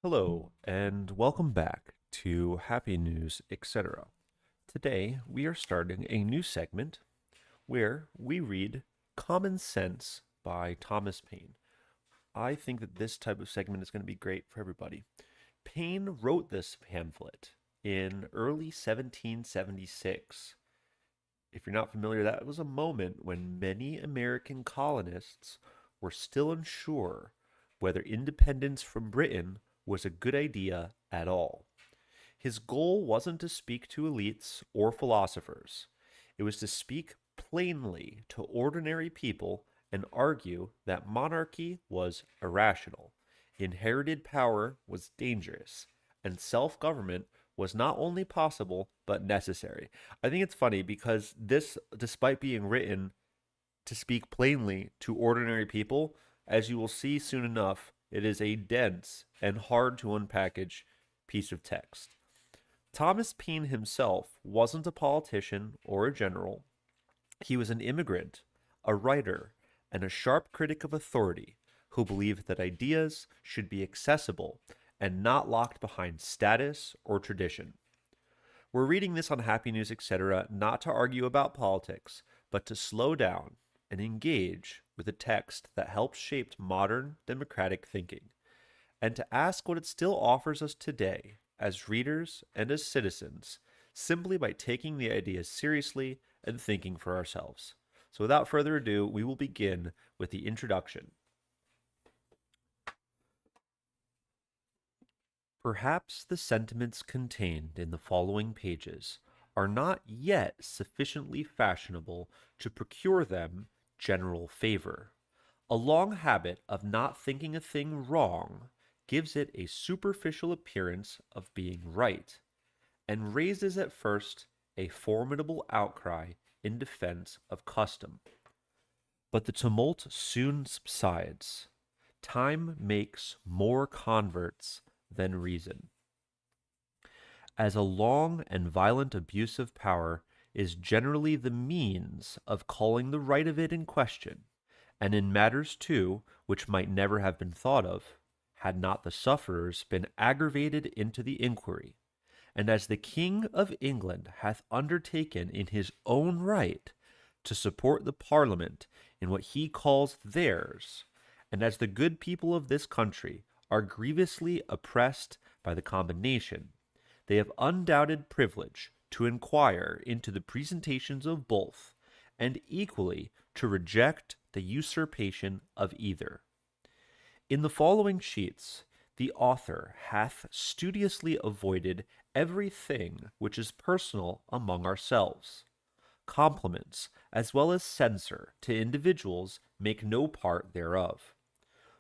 Hello, and welcome back to Happy News, etc. Today, we are starting a new segment where we read Common Sense by Thomas Paine. I think that this type of segment is going to be great for everybody. Paine wrote this pamphlet in early 1776. If you're not familiar, that was a moment when many American colonists were still unsure whether independence from Britain was a good idea at all. His goal wasn't to speak to elites or philosophers, it was to speak plainly to ordinary people and argue that monarchy was irrational, inherited power was dangerous, and self government was not only possible but necessary. I think it's funny because this, despite being written to speak plainly to ordinary people, as you will see soon enough, it is a dense and hard to unpackage piece of text. Thomas Paine himself wasn't a politician or a general. He was an immigrant, a writer, and a sharp critic of authority who believed that ideas should be accessible and not locked behind status or tradition. We're reading this on Happy News, etc., not to argue about politics, but to slow down and engage with a text that helped shape modern democratic thinking, and to ask what it still offers us today as readers and as citizens, simply by taking the ideas seriously and thinking for ourselves. So, without further ado, we will begin with the introduction. Perhaps the sentiments contained in the following pages are not yet sufficiently fashionable to procure them general favor. A long habit of not thinking a thing wrong gives it a superficial appearance of being right, and raises at first a formidable outcry in defense of custom. But the tumult soon subsides. Time makes more converts than reason. As a long and violent abuse of power is generally the means of calling the right of it in question, and in matters too which might never have been thought of, had not the sufferers been aggravated into the inquiry, and as the King of England hath undertaken in his own right to support the Parliament in what he calls theirs, and as the good people of this country are grievously oppressed by the combination, they have undoubted privilege to inquire into the presentations of both, and equally to reject the usurpation of either. In the following sheets, the author hath studiously avoided everything which is personal among ourselves. Compliments, as well as censure to individuals, make no part thereof.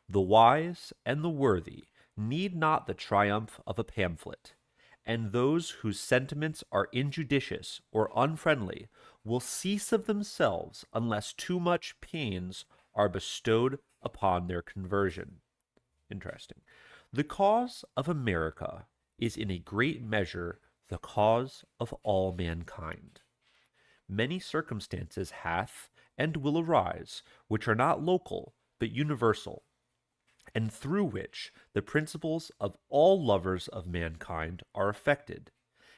The wise and the worthy need not the triumph of a pamphlet, and those whose sentiments are injudicious or unfriendly will cease of themselves unless too much pains are bestowed upon their conversion. Interesting. The cause of America is in a great measure the cause of all mankind. Many circumstances hath and will arise which are not local but universal, and through which the principles of all lovers of mankind are affected,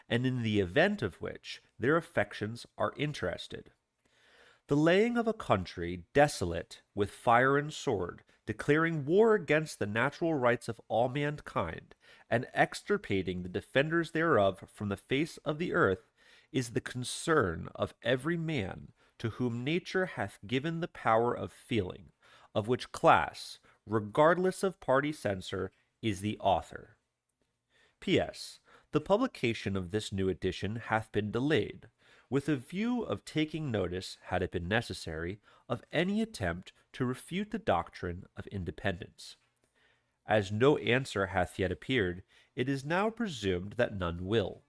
and in the event of which their affections are interested. The laying of a country desolate with fire and sword, declaring war against the natural rights of all mankind, and extirpating the defenders thereof from the face of the earth, is the concern of every man to whom nature hath given the power of feeling, of which class, regardless of party censor, is the author. P.S. The publication of this new edition hath been delayed, with a view of taking notice, had it been necessary, of any attempt to refute the doctrine of independence. As no answer hath yet appeared, it is now presumed that none will,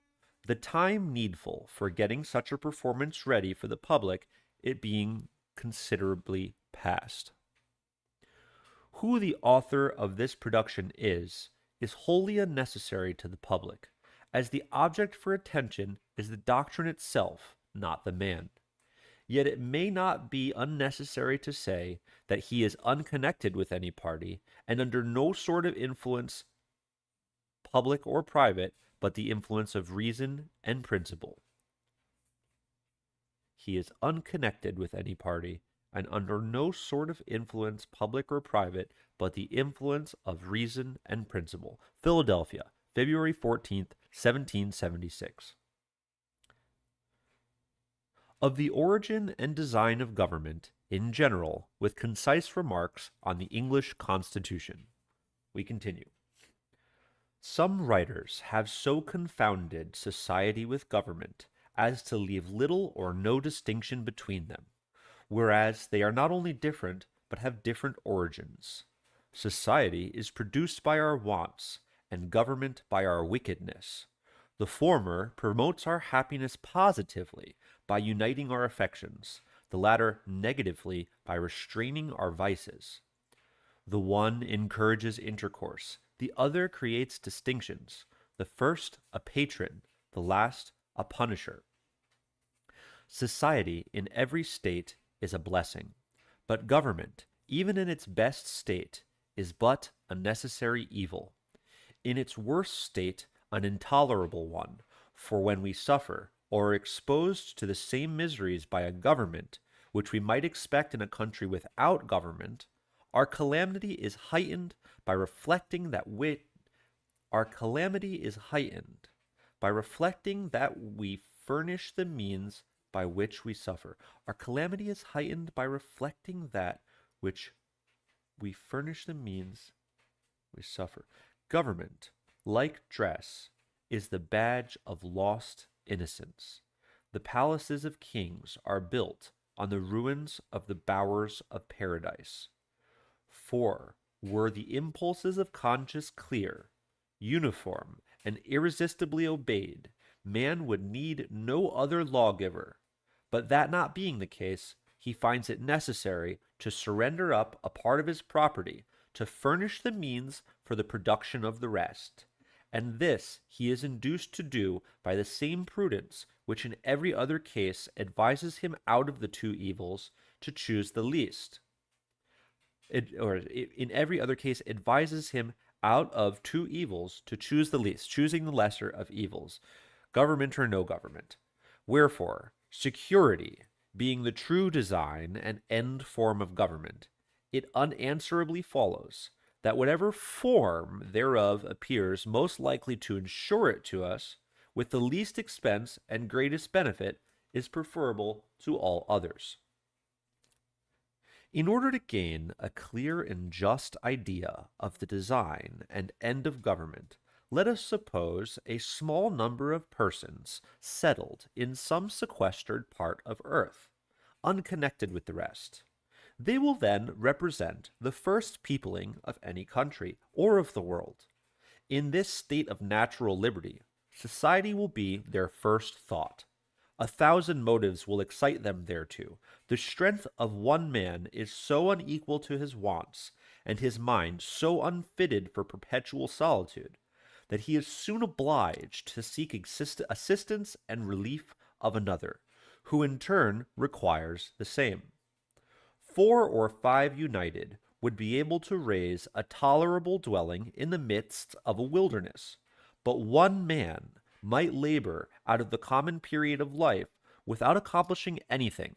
the time needful for getting such a performance ready for the public it being considerably past. Who the author of this production is wholly unnecessary to the public, as the object for attention is the doctrine itself, not the man. Yet it may not be unnecessary to say that he is unconnected with any party, and under no sort of influence public or private, but the influence of reason and principle. He is unconnected with any party, and under no sort of influence, public or private, but the influence of reason and principle. Philadelphia, February 14th, 1776. Of the origin and design of government in general, with concise remarks on the English Constitution. We continue. Some writers have so confounded society with government as to leave little or no distinction between them, whereas they are not only different, but have different origins. Society is produced by our wants, and government by our wickedness. The former promotes our happiness positively by uniting our affections, the latter negatively by restraining our vices. The one encourages intercourse, the other creates distinctions, the first a patron, the last a punisher. Society in every state is a blessing, but government, even in its best state, is but a necessary evil. In its worst state, an intolerable one, for when we suffer or are exposed to the same miseries by a government which we might expect in a country without government, our calamity is heightened by reflecting that we furnish the means by which we suffer. Our calamity is heightened by reflecting that which we furnish the means we suffer. Government, like dress, is the badge of lost innocence. The palaces of kings are built on the ruins of the bowers of paradise. For, were the impulses of conscience clear, uniform, and irresistibly obeyed, man would need no other lawgiver. But that not being the case, he finds it necessary to surrender up a part of his property to furnish the means for the production of the rest. And this he is induced to do by the same prudence which in every other case advises him out of the two evils to choose the least. In every other case advises him out of two evils to choose the least, choosing the lesser of evils, government or no government. Wherefore, security, being the true design and end form of government, it unanswerably follows that whatever form thereof appears most likely to ensure it to us, with the least expense and greatest benefit, is preferable to all others. In order to gain a clear and just idea of the design and end of government, let us suppose a small number of persons settled in some sequestered part of earth, unconnected with the rest. They will then represent the first peopling of any country or of the world. In this state of natural liberty, society will be their first thought. 1,000 motives will excite them thereto. The strength of one man is so unequal to his wants, and his mind so unfitted for perpetual solitude, that he is soon obliged to seek assistance and relief of another, who in turn requires the same. 4 or 5 united would be able to raise a tolerable dwelling in the midst of a wilderness, but one man might labor out of the common period of life without accomplishing anything.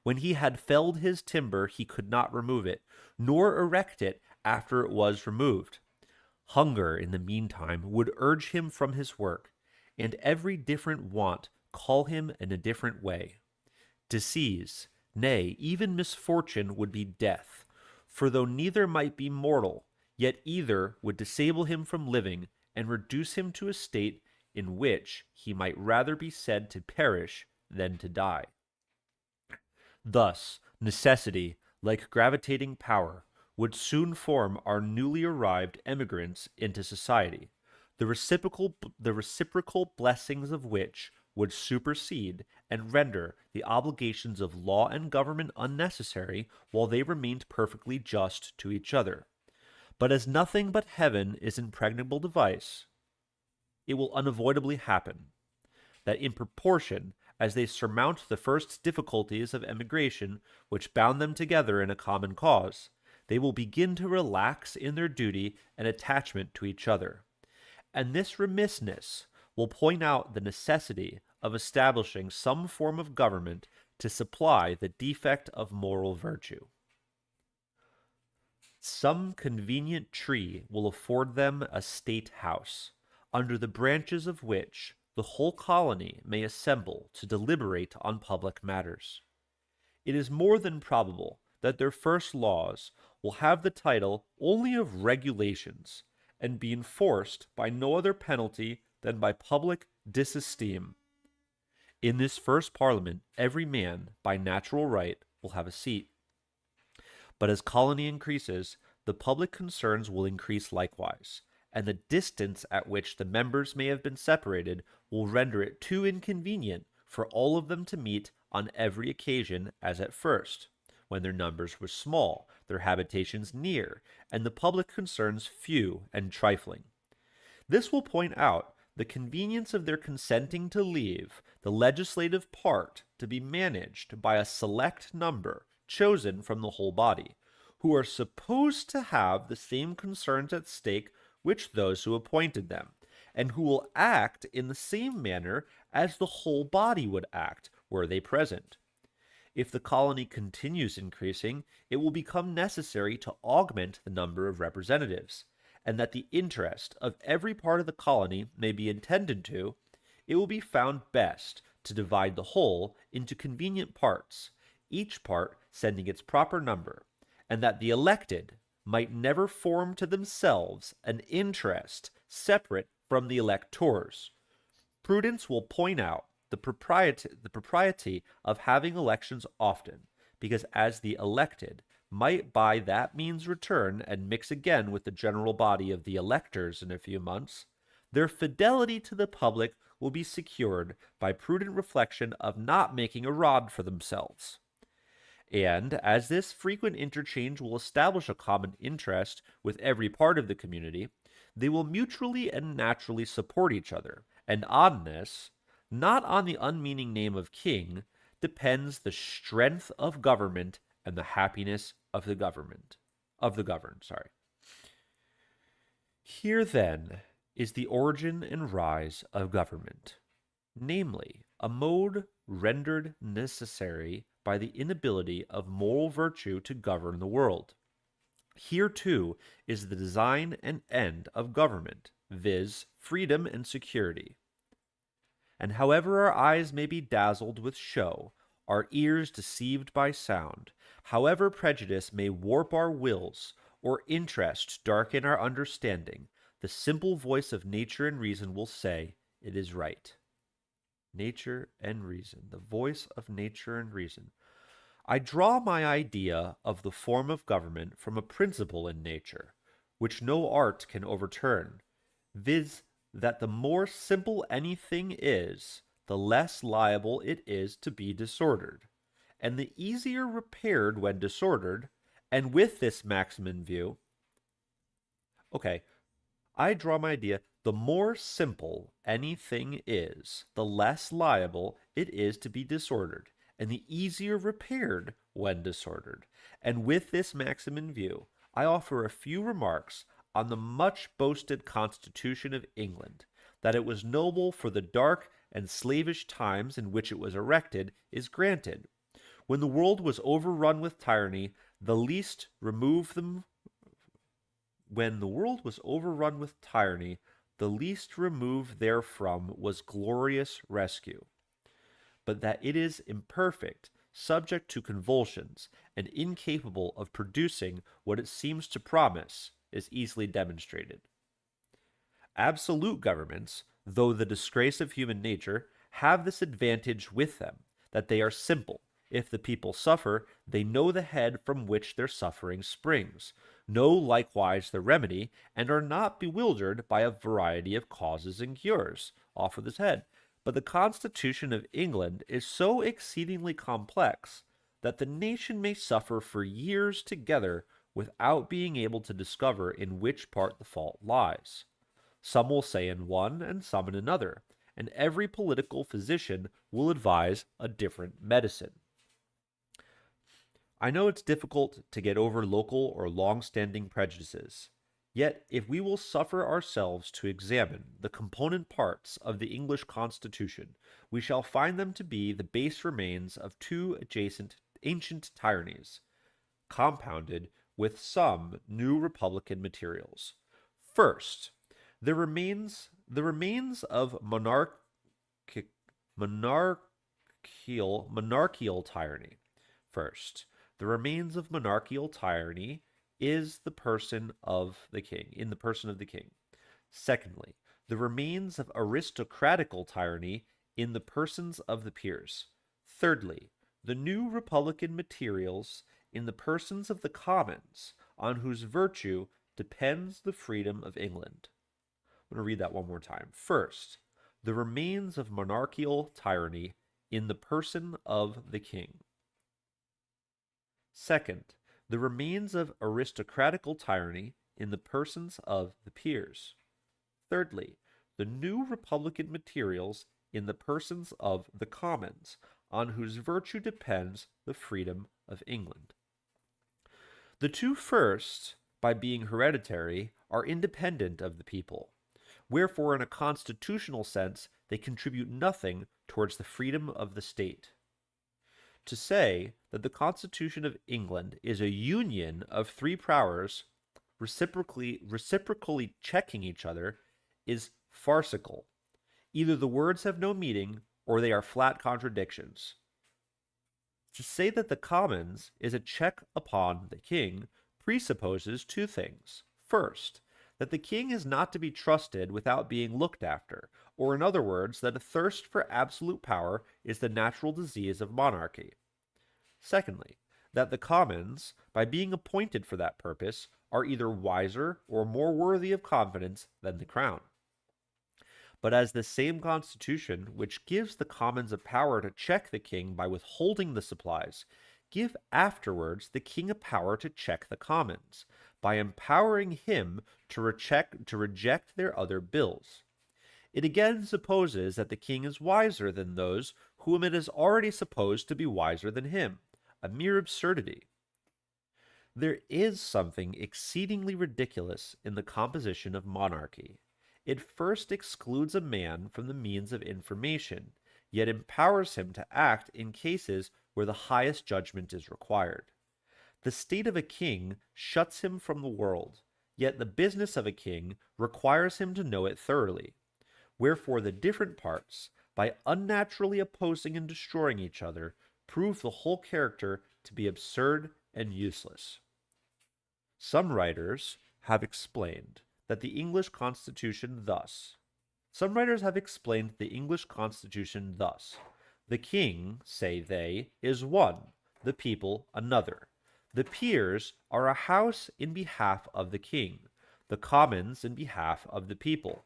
When he had felled his timber, he could not remove it, nor erect it after it was removed. Hunger, in the meantime, would urge him from his work, and every different want call him in a different way. Disease, nay, even misfortune would be death, for though neither might be mortal, yet either would disable him from living and reduce him to a state in which he might rather be said to perish than to die. Thus, necessity, like gravitating power, would soon form our newly arrived emigrants into society, the reciprocal blessings of which would supersede and render the obligations of law and government unnecessary while they remained perfectly just to each other. But as nothing but heaven is impregnable to vice, it will unavoidably happen that in proportion as they surmount the first difficulties of emigration which bound them together in a common cause, they will begin to relax in their duty and attachment to each other, And this remissness will point out the necessity of establishing some form of government to supply the defect of moral virtue. Some convenient tree will afford them a state house, under the branches of which the whole colony may assemble to deliberate on public matters. It is more than probable that their first laws will have the title only of regulations, and be enforced by no other penalty than by public disesteem. In this first parliament, every man, by natural right, will have a seat. But as colony increases, the public concerns will increase likewise, and the distance at which the members may have been separated will render it too inconvenient for all of them to meet on every occasion as at first, when their numbers were small, their habitations near, and the public concerns few and trifling. This will point out the convenience of their consenting to leave the legislative part to be managed by a select number chosen from the whole body, who are supposed to have the same concerns at stake which those who appointed them, and who will act in the same manner as the whole body would act were they present. If the colony continues increasing, it will become necessary to augment the number of representatives, and that the interest of every part of the colony may be attended to, it will be found best to divide the whole into convenient parts, each part sending its proper number, and that the elected might never form to themselves an interest separate from the electors. Prudence will point out the propriety of having elections often, because as the elected might by that means return and mix again with the general body of the electors in a few months, their fidelity to the public will be secured by prudent reflection of not making a rod for themselves. And as this frequent interchange will establish a common interest with every part of the community, they will mutually and naturally support each other, and on this, not on the unmeaning name of king, depends the strength of government and the happiness of the governed. Here then is the origin and rise of government, namely, a mode rendered necessary by the inability of moral virtue to govern the world. Here too is the design and end of government, viz., freedom and security. And however our eyes may be dazzled with show, our ears deceived by sound, however prejudice may warp our wills, or interest darken our understanding, the simple voice of nature and reason will say, it is right. Nature and reason, the voice of nature and reason. I draw my idea of the form of government from a principle in nature, which no art can overturn, viz., that the more simple anything is, the less liable it is to be disordered, and the easier repaired when disordered, and with this maxim in view, I draw my idea, the more simple anything is, the less liable it is to be disordered, and the easier repaired when disordered. And with this maxim in view, I offer a few remarks on the much boasted Constitution of England. That it was noble for the dark and slavish times in which it was erected is granted. When the world was overrun with tyranny, the least remove them. When the world was overrun with tyranny, the least remove therefrom was glorious rescue. But that it is imperfect, subject to convulsions, and incapable of producing what it seems to promise, is easily demonstrated. Absolute governments, though the disgrace of human nature, have this advantage with them, that they are simple. If the people suffer, they know the head from which their suffering springs, know likewise the remedy, and are not bewildered by a variety of causes and cures. Off with his head. But the Constitution of England is so exceedingly complex that the nation may suffer for years together without being able to discover in which part the fault lies. Some will say in one and some in another, and every political physician will advise a different medicine. I know it's difficult to get over local or long-standing prejudices, Yet, if we will suffer ourselves to examine the component parts of the English Constitution, we shall find them to be the base remains of two adjacent ancient tyrannies, compounded with some new republican materials. First, the remains of monarchical tyranny. First, the remains of monarchical tyranny is the person of the king, in the person of the king. Secondly, the remains of aristocratical tyranny in the persons of the peers. Thirdly, the new republican materials in the persons of the commons, on whose virtue depends the freedom of England. I'm going to read that one more time. First, the remains of monarchical tyranny in the person of the king. Second, the remains of aristocratical tyranny in the persons of the peers. Thirdly, the new republican materials in the persons of the commons, on whose virtue depends the freedom of England. The two first, by being hereditary, are independent of the people, wherefore in a constitutional sense they contribute nothing towards the freedom of the state. To say that the Constitution of England is a union of three powers reciprocally checking each other is farcical. Either the words have no meaning or they are flat contradictions. To say that the Commons is a check upon the king presupposes two things. First, that the king is not to be trusted without being looked after, or in other words, that a thirst for absolute power is the natural disease of monarchy. Secondly, that the Commons, by being appointed for that purpose, are either wiser or more worthy of confidence than the crown. But as the same constitution which gives the commons a power to check the king by withholding the supplies, give afterwards the king a power to check the commons, by empowering him to reject their other bills. It again supposes that the king is wiser than those whom it is already supposed to be wiser than him, a mere absurdity. There is something exceedingly ridiculous in the composition of monarchy. It first excludes a man from the means of information, yet empowers him to act in cases where the highest judgment is required. The state of a king shuts him from the world, yet the business of a king requires him to know it thoroughly. Wherefore the different parts, by unnaturally opposing and destroying each other, prove the whole character to be absurd and useless. Some writers have explained the English Constitution thus. The king, say they, is one, the people another. The peers are a house in behalf of the king, the commons in behalf of the people.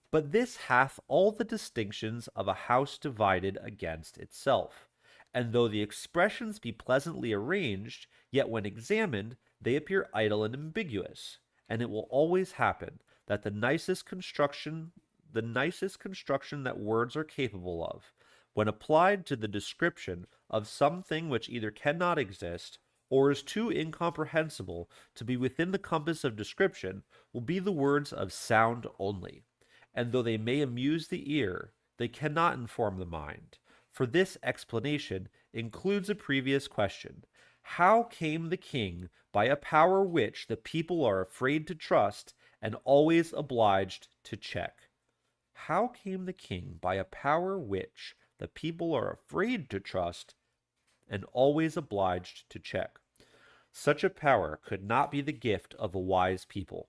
But this hath all the distinctions of a house divided against itself. And though the expressions be pleasantly arranged, yet when examined, they appear idle and ambiguous. And it will always happen that the nicest construction that words are capable of, when applied to the description of something which either cannot exist or is too incomprehensible to be within the compass of description, will be the words of sound only. And though they may amuse the ear, they cannot inform the mind. For this explanation includes a previous question: how came the king by a power which the people are afraid to trust and always obliged to check? How came the king by a power which the people are afraid to trust and always obliged to check? Such a power could not be the gift of a wise people.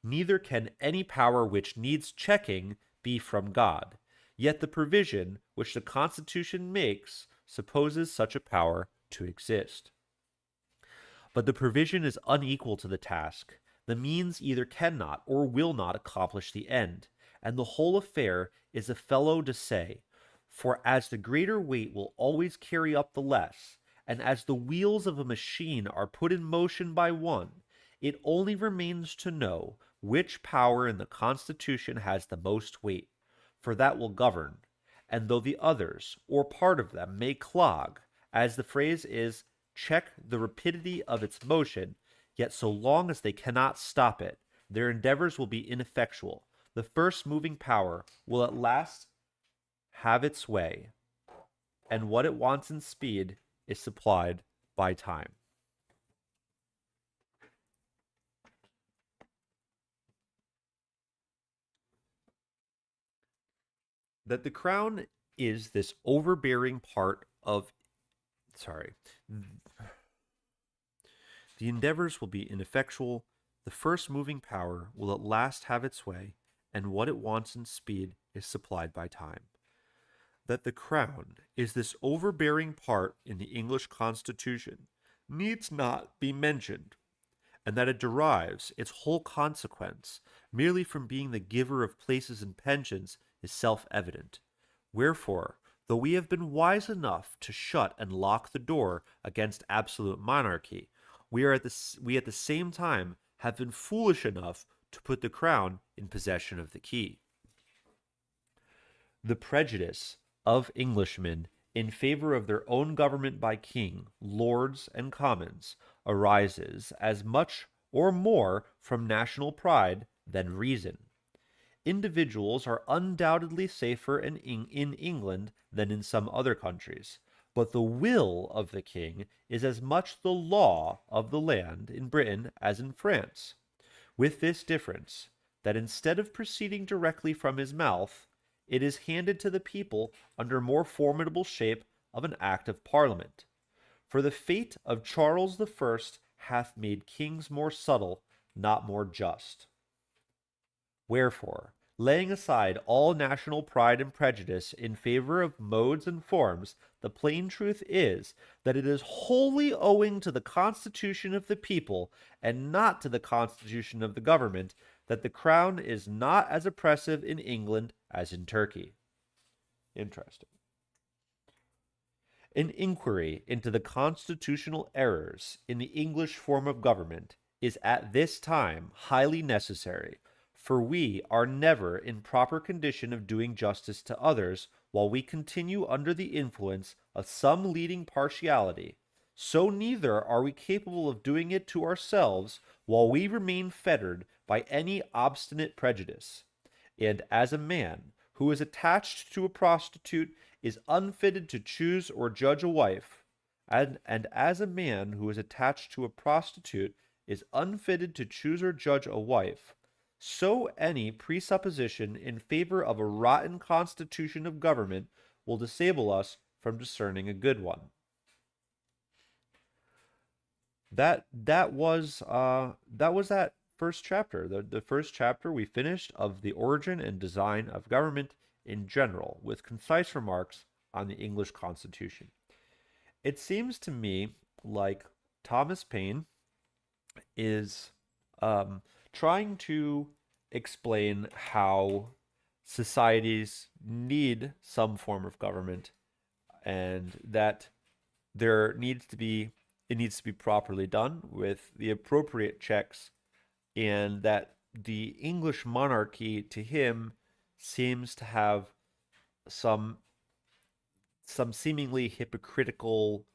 Neither can any power which needs checking be from God. Yet the provision which the Constitution makes supposes such a power to exist. But the provision is unequal to the task. The means either cannot or will not accomplish the end, and the whole affair is a fellow de se. For as the greater weight will always carry up the less, and as the wheels of a machine are put in motion by one, it only remains to know which power in the Constitution has the most weight, for that will govern. And though the others, or part of them, may clog, as the phrase is, check the rapidity of its motion, yet so long as they cannot stop it, their endeavors will be ineffectual. The first moving power will at last have its way, and what it wants in speed is supplied by time. That the crown is this overbearing part of, sorry, the endeavors will be ineffectual, the first moving power will at last have its way, and what it wants in speed is supplied by time. That the crown is this overbearing part in the English Constitution needs not be mentioned, and that it derives its whole consequence merely from being the giver of places and pensions is self-evident. Wherefore, though we have been wise enough to shut and lock the door against absolute monarchy, we at the same time have been foolish enough to put the crown in possession of the key. The prejudice of Englishmen in favor of their own government by king, lords, and commons arises as much or more from national pride than reason. Individuals are undoubtedly safer in England than in some other countries, but the will of the king is as much the law of the land in Britain as in France, with this difference, that instead of proceeding directly from his mouth, it is handed to the people under more formidable shape of an act of parliament. For the fate of Charles I hath made kings more subtle, not more just. Wherefore, laying aside all national pride and prejudice in favor of modes and forms, the plain truth is that it is wholly owing to the constitution of the people, and not to the constitution of the government, that the crown is not as oppressive in England as in Turkey. Interesting. An inquiry into the constitutional errors in the English form of government is at this time highly necessary, for we are never in proper condition of doing justice to others while we continue under the influence of some leading partiality. So neither are we capable of doing it to ourselves while we remain fettered by any obstinate prejudice. And as a man who is attached to a prostitute is unfitted to choose or judge a wife, and as a man who is attached to a prostitute is unfitted to choose or judge a wife, so any presupposition in favor of a rotten constitution of government will disable us from discerning a good one. That was that first chapter. The first chapter we finished of the origin and design of government in general, with concise remarks on the English Constitution. It seems to me like Thomas Paine is trying to explain how societies need some form of government, and that it needs to be properly done with the appropriate checks, and that the English monarchy to him seems to have some seemingly hypocritical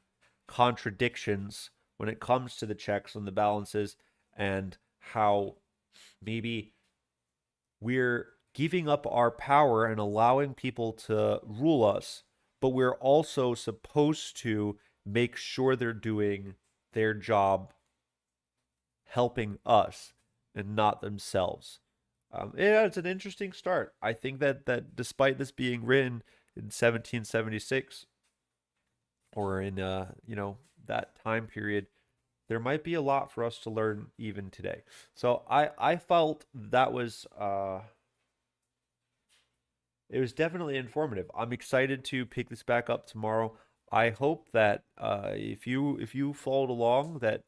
contradictions when it comes to the checks and the balances, and how maybe we're giving up our power and allowing people to rule us, but we're also supposed to make sure they're doing their job helping us and not themselves. Yeah, it's an interesting start. I think that despite this being written in 1776 or in that time period, there might be a lot for us to learn even today. So I felt that was it was definitely informative. I'm excited to pick this back up tomorrow. I hope that if you followed along, that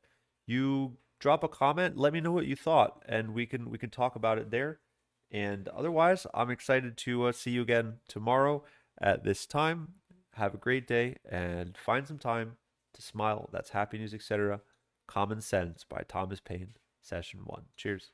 you drop a comment, let me know what you thought, and we can talk about it there. And otherwise, I'm excited to see you again tomorrow at this time. Have a great day and find some time to smile. That's happiness, etc. Common Sense by Thomas Paine, Session 1. Cheers.